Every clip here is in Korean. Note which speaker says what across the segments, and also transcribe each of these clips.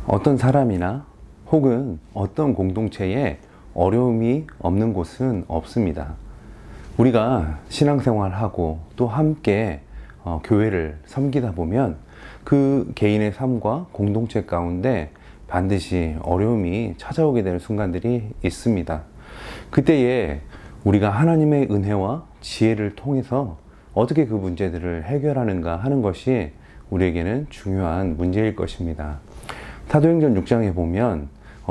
Speaker 1: 어떤 사람이나 혹은 어떤 공동체에 어려움이 없는 곳은 없습니다. 우리가 신앙생활하고 또 함께 교회를 섬기다 보면 그 개인의 삶과 공동체 가운데 반드시 어려움이 찾아오게 되는 순간들이 있습니다. 그때에 우리가 하나님의 은혜와 지혜를 통해서 어떻게 그 문제들을 해결하는가 하는 것이 우리에게는 중요한 문제일 것입니다. 사도행전 6장에 보면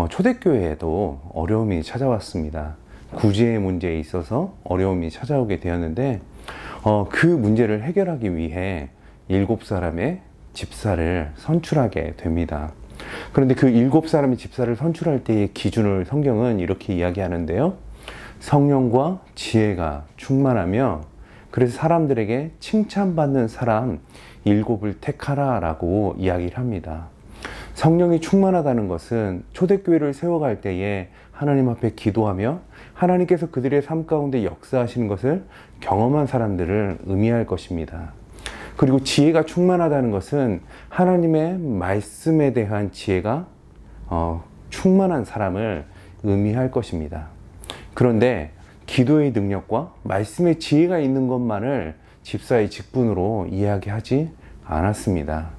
Speaker 1: 초대교회에도 어려움이 찾아왔습니다. 구제의 문제에 있어서 어려움이 찾아오게 되었는데 그 문제를 해결하기 위해 7사람의 집사를 선출하게 됩니다. 그런데 그 7사람의 집사를 선출할 때의 기준을 성경은 이렇게 이야기하는데요. 성령과 지혜가 충만하며 그래서 사람들에게 칭찬받는 사람 7을 택하라 라고 이야기를 합니다. 성령이 충만하다는 것은 초대교회를 세워갈 때에 하나님 앞에 기도하며 하나님께서 그들의 삶 가운데 역사하시는 것을 경험한 사람들을 의미할 것입니다. 그리고 지혜가 충만하다는 것은 하나님의 말씀에 대한 지혜가 충만한 사람을 의미할 것입니다. 그런데 기도의 능력과 말씀의 지혜가 있는 것만을 집사의 직분으로 이야기하지 않았습니다.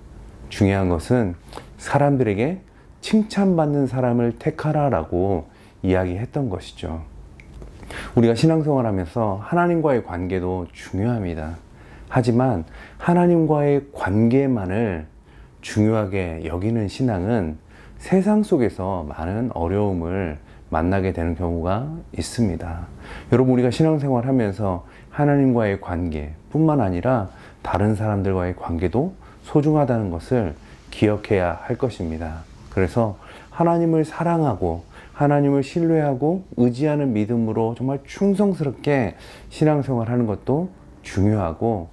Speaker 1: 중요한 것은 사람들에게 칭찬받는 사람을 택하라라고 이야기했던 것이죠. 우리가 신앙생활 하면서 하나님과의 관계도 중요합니다. 하지만 하나님과의 관계만을 중요하게 여기는 신앙은 세상 속에서 많은 어려움을 만나게 되는 경우가 있습니다. 여러분, 우리가 신앙생활 하면서 하나님과의 관계뿐만 아니라 다른 사람들과의 관계도 소중하다는 것을 기억해야 할 것입니다. 그래서 하나님을 사랑하고 하나님을 신뢰하고 의지하는 믿음으로 정말 충성스럽게 신앙생활 하는 것도 중요하고,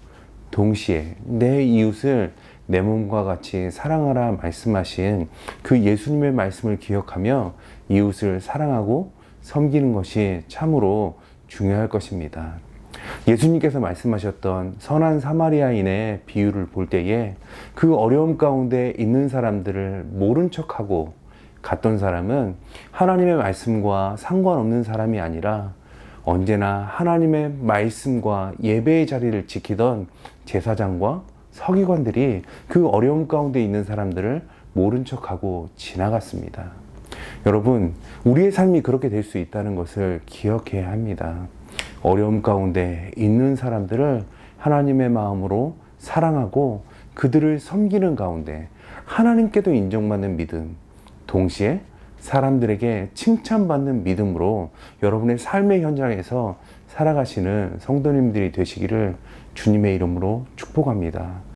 Speaker 1: 동시에 내 이웃을 내 몸과 같이 사랑하라 말씀하신 그 예수님의 말씀을 기억하며 이웃을 사랑하고 섬기는 것이 참으로 중요할 것입니다. 예수님께서 말씀하셨던 선한 사마리아인의 비유를 볼 때에 그 어려움 가운데 있는 사람들을 모른 척하고 갔던 사람은 하나님의 말씀과 상관없는 사람이 아니라 언제나 하나님의 말씀과 예배의 자리를 지키던 제사장과 서기관들이 그 어려움 가운데 있는 사람들을 모른 척하고 지나갔습니다. 여러분, 우리의 삶이 그렇게 될 수 있다는 것을 기억해야 합니다. 어려움 가운데 있는 사람들을 하나님의 마음으로 사랑하고 그들을 섬기는 가운데 하나님께도 인정받는 믿음, 동시에 사람들에게 칭찬받는 믿음으로 여러분의 삶의 현장에서 살아가시는 성도님들이 되시기를 주님의 이름으로 축복합니다.